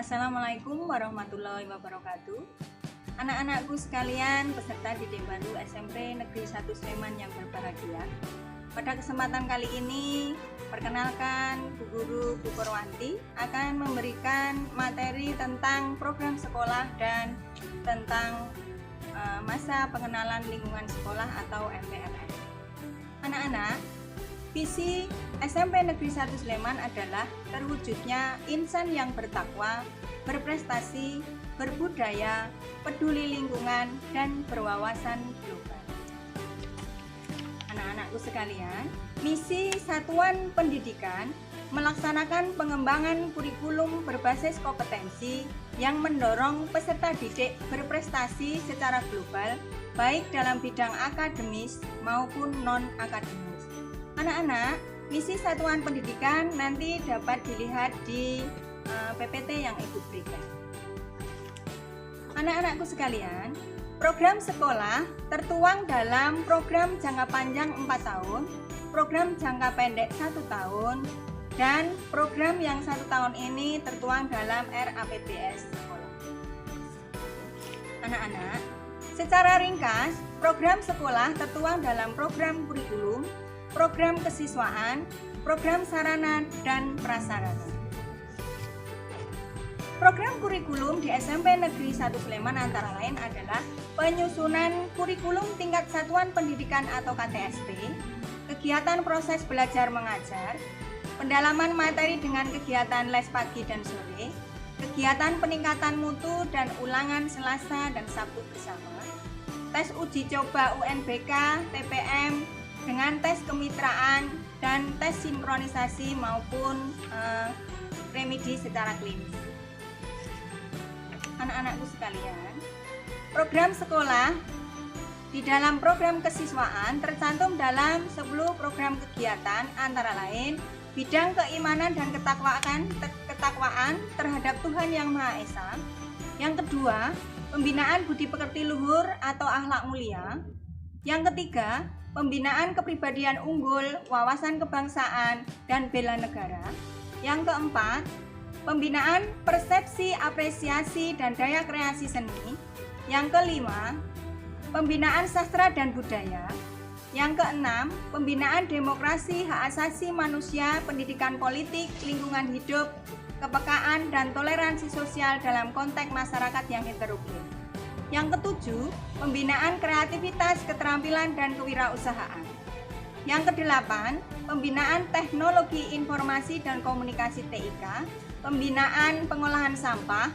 Assalamualaikum warahmatullahi wabarakatuh. Anak-anakku sekalian, peserta didik baru SMP Negeri 1 Sleman yang berbahagia. Pada kesempatan kali ini, perkenalkan Bu Guru Bu Purwanti akan memberikan materi tentang program sekolah dan tentang masa pengenalan lingkungan sekolah atau MPLS. Anak-anak, visi SMP Negeri 1 Sleman adalah terwujudnya insan yang bertakwa, berprestasi, berbudaya, peduli lingkungan, dan berwawasan global. Anak-anakku sekalian, misi Satuan Pendidikan melaksanakan pengembangan kurikulum berbasis kompetensi yang mendorong peserta didik berprestasi secara global, baik dalam bidang akademis maupun non-akademis. Anak-anak, misi Satuan Pendidikan nanti dapat dilihat di PPT yang Ibu berikan. Anak-anakku sekalian, program sekolah tertuang dalam program jangka panjang 4 tahun, program jangka pendek 1 tahun, dan program yang 1 tahun ini tertuang dalam RAPBS sekolah. Anak-anak, secara ringkas, program sekolah tertuang dalam program kurikulum, program kesiswaan, program sarana dan prasarana. Program kurikulum di SMP Negeri 1 Sleman antara lain adalah penyusunan kurikulum tingkat satuan pendidikan atau KTSP, kegiatan proses belajar mengajar, pendalaman materi dengan kegiatan les pagi dan sore, kegiatan peningkatan mutu dan ulangan Selasa dan Sabtu bersama, tes uji coba UNBK, TPM, dengan tes kemitraan dan tes sinkronisasi maupun remedi secara klinis. Anak-anakku sekalian, program sekolah di dalam program kesiswaan tercantum dalam 10 program kegiatan antara lain bidang keimanan dan ketakwaan terhadap Tuhan Yang Maha Esa. Yang kedua, pembinaan budi pekerti luhur atau akhlak mulia. Yang ketiga, pembinaan kepribadian unggul, wawasan kebangsaan, dan bela negara. Yang keempat, pembinaan persepsi, apresiasi, dan daya kreasi seni. Yang kelima, pembinaan sastra dan budaya. Yang keenam, pembinaan demokrasi, hak asasi manusia, pendidikan politik, lingkungan hidup, kepekaan, dan toleransi sosial dalam konteks masyarakat yang heterogen. Yang ketujuh, pembinaan kreativitas, keterampilan, dan kewirausahaan. Yang kedelapan, pembinaan teknologi informasi dan komunikasi TIK, pembinaan pengolahan sampah,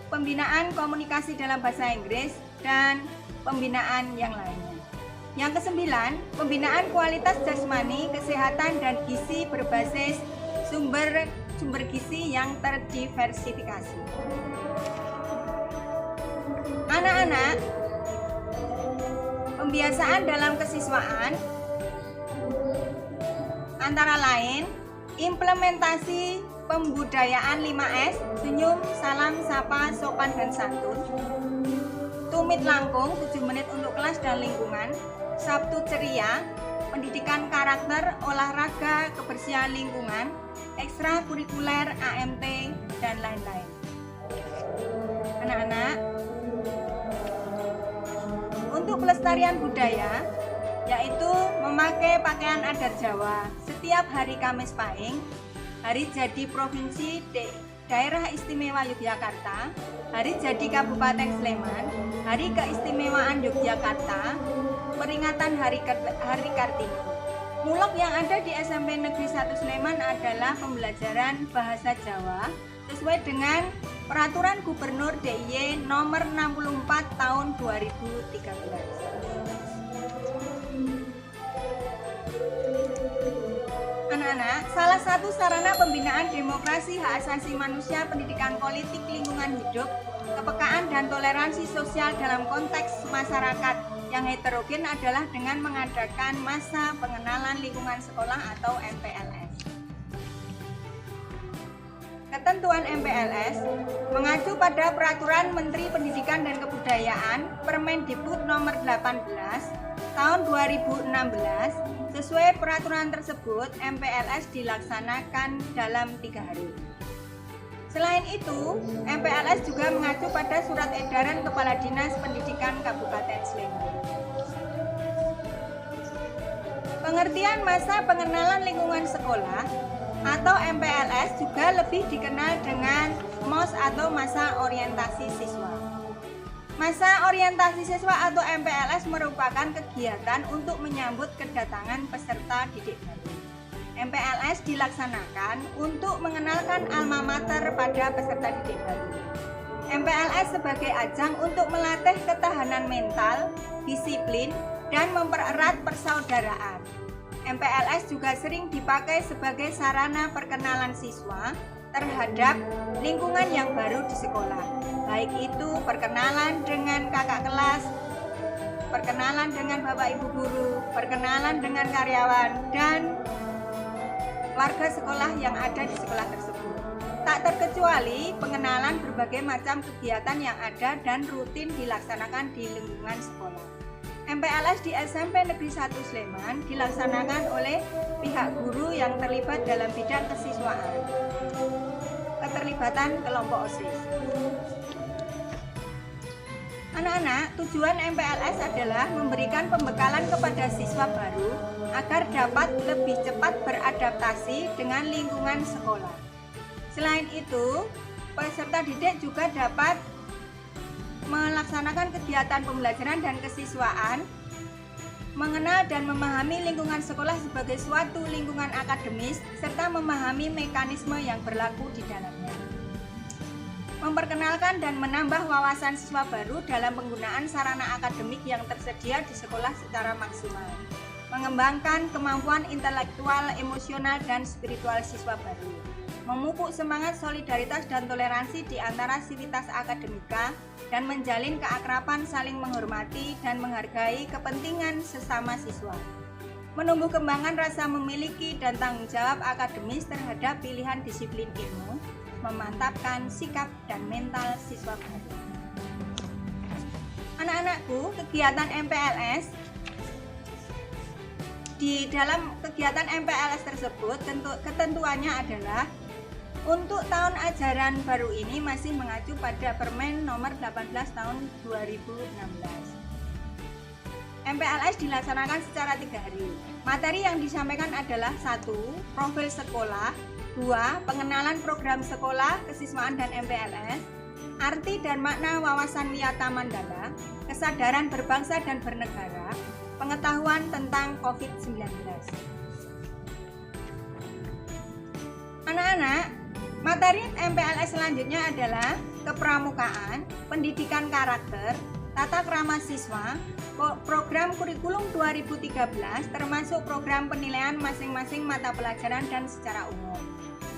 pembinaan komunikasi dalam bahasa Inggris, dan pembinaan yang lainnya. Yang kesembilan, pembinaan kualitas jasmani, kesehatan, dan gizi berbasis sumber gizi yang terdiversifikasi. Anak-anak, pembiasaan dalam kesiswaan antara lain implementasi pembudayaan 5S, senyum, salam, sapa, sopan, dan santun, tumit langkung 7 menit untuk kelas dan lingkungan, Sabtu ceria, pendidikan karakter, olahraga, kebersihan lingkungan, ekstrakurikuler, AMT, dan lain-lain. Anak-anak, untuk pelestarian budaya, yaitu memakai pakaian adat Jawa setiap hari Kamis Pahing, hari jadi Provinsi Daerah Istimewa Yogyakarta, hari jadi Kabupaten Sleman, hari keistimewaan Yogyakarta, peringatan Hari Kartini. Mulok yang ada di SMP Negeri 1 Sleman adalah pembelajaran bahasa Jawa sesuai dengan Peraturan Gubernur DIY Nomor 64 Tahun 2013. Anak-anak, salah satu sarana pembinaan demokrasi, hak asasi manusia, pendidikan politik, lingkungan hidup, kepekaan, dan toleransi sosial dalam konteks masyarakat yang heterogen adalah dengan mengadakan masa pengenalan lingkungan sekolah atau MPLS. Ketentuan MPLS mengacu pada Peraturan Menteri Pendidikan dan Kebudayaan Permendikbud Nomor 18 Tahun 2016. Sesuai peraturan tersebut, MPLS dilaksanakan dalam 3 hari. Selain itu, MPLS juga mengacu pada Surat Edaran Kepala Dinas Pendidikan Kabupaten Sleman. Pengertian masa pengenalan lingkungan sekolah atau MPLS juga lebih dikenal dengan MOS atau masa orientasi siswa. Masa orientasi siswa atau MPLS merupakan kegiatan untuk menyambut kedatangan peserta didik baru. MPLS dilaksanakan untuk mengenalkan alma mater pada peserta didik baru. MPLS sebagai ajang untuk melatih ketahanan mental, disiplin, dan mempererat persaudaraan. MPLS juga sering dipakai sebagai sarana perkenalan siswa terhadap lingkungan yang baru di sekolah, baik itu perkenalan dengan kakak kelas, perkenalan dengan bapak ibu guru, perkenalan dengan karyawan, dan warga sekolah yang ada di sekolah tersebut. Tak terkecuali pengenalan berbagai macam kegiatan yang ada dan rutin dilaksanakan di lingkungan sekolah. MPLS di SMP Negeri 1 Sleman dilaksanakan oleh pihak guru yang terlibat dalam bidang kesiswaan. Keterlibatan kelompok OSIS. Anak-anak, tujuan MPLS adalah memberikan pembekalan kepada siswa baru agar dapat lebih cepat beradaptasi dengan lingkungan sekolah. Selain itu, peserta didik juga dapat melaksanakan kegiatan pembelajaran dan kesiswaan, mengenal dan memahami lingkungan sekolah sebagai suatu lingkungan akademis, serta memahami mekanisme yang berlaku di dalamnya. Memperkenalkan dan menambah wawasan siswa baru dalam penggunaan sarana akademik yang tersedia di sekolah secara maksimal. Mengembangkan kemampuan intelektual, emosional, dan spiritual siswa baru. Memupuk semangat solidaritas dan toleransi di antara sivitas akademika dan menjalin keakraban saling menghormati dan menghargai kepentingan sesama siswa. Menumbuh kembangkan rasa memiliki dan tanggung jawab akademis terhadap pilihan disiplin ilmu, memantapkan sikap dan mental siswa baru. Anak-anakku, kegiatan MPLS di dalam kegiatan MPLS tersebut ketentuannya adalah untuk tahun ajaran baru ini masih mengacu pada Permen nomor 18 tahun 2016. MPLS dilaksanakan secara 3 hari. Materi yang disampaikan adalah 1. Profil sekolah, 2. Pengenalan program sekolah, kesiswaan dan MPLS, arti dan makna wawasan wiyata mandala, kesadaran berbangsa dan bernegara, pengetahuan tentang COVID-19. Anak-anak, materi MPLS selanjutnya adalah kepramukaan, pendidikan karakter, tata krama siswa, program kurikulum 2013 termasuk program penilaian masing-masing mata pelajaran dan secara umum.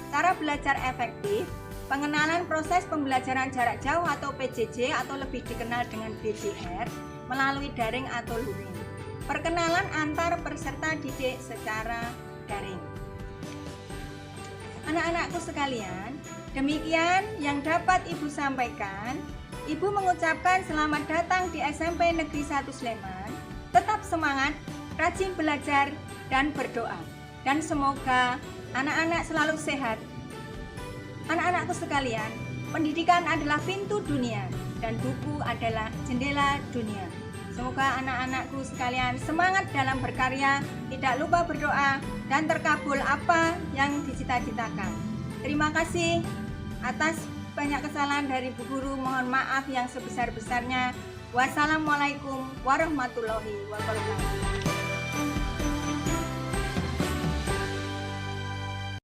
Cara belajar efektif, pengenalan proses pembelajaran jarak jauh atau PJJ atau lebih dikenal dengan BJR melalui daring atau luring. Perkenalan antar peserta didik secara daring. Anak-anakku sekalian, demikian yang dapat Ibu sampaikan. Ibu mengucapkan selamat datang di SMP Negeri 1 Sleman. Tetap semangat, rajin belajar, dan berdoa. Dan semoga anak-anak selalu sehat. Anak-anakku sekalian, pendidikan adalah pintu dunia dan buku adalah jendela dunia. Semoga anak-anakku sekalian semangat dalam berkarya, tidak lupa berdoa, dan terkabul apa yang dicita-citakan. Terima kasih atas banyak kesalahan dari Bu Guru. Mohon maaf yang sebesar-besarnya. Wassalamualaikum warahmatullahi wabarakatuh.